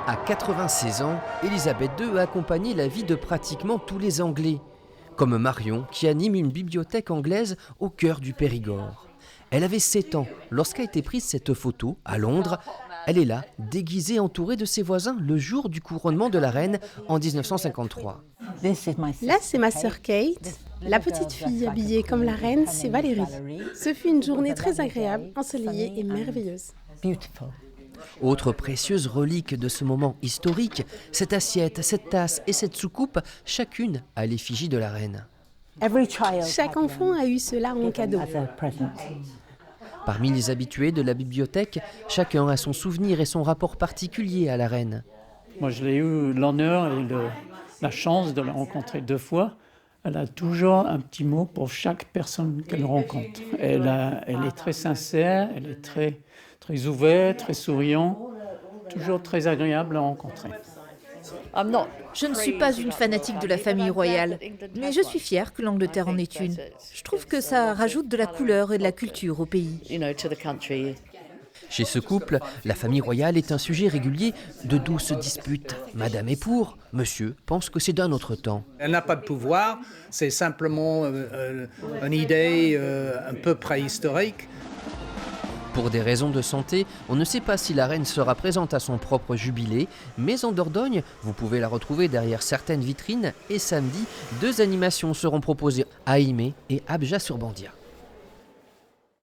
À 96 ans, Élisabeth II a accompagné la vie de pratiquement tous les Anglais, comme Marion qui anime une bibliothèque anglaise au cœur du Périgord. Elle avait 7 ans lorsqu'a été prise cette photo à Londres. Elle est là, déguisée, entourée de ses voisins le jour du couronnement de la reine en 1953. Là, c'est ma sœur Kate. La petite fille habillée comme la reine, c'est Valérie. Ce fut une journée très agréable, ensoleillée et merveilleuse. Autre précieuse relique de ce moment historique, cette assiette, cette tasse et cette soucoupe, chacune à l'effigie de la reine. Chaque enfant a eu cela en cadeau. Parmi les habitués de la bibliothèque, chacun a son souvenir et son rapport particulier à la reine. Moi, je l'ai eu l'honneur et la chance de la rencontrer 2 fois. Elle a toujours un petit mot pour chaque personne qu'elle rencontre. Elle est très sincère, elle est très ouverte, très souriante, toujours très agréable à rencontrer. Je ne suis pas une fanatique de la famille royale, mais je suis fière que l'Angleterre en ait une. Je trouve que ça rajoute de la couleur et de la culture au pays. Chez ce couple, la famille royale est un sujet régulier de douces disputes. Madame est pour, monsieur pense que c'est d'un autre temps. Elle n'a pas de pouvoir, c'est simplement une idée un peu préhistorique. Pour des raisons de santé, on ne sait pas si la reine sera présente à son propre jubilé, mais en Dordogne, vous pouvez la retrouver derrière certaines vitrines et samedi, 2 animations seront proposées à Aimé et Abja-sur-Bandia.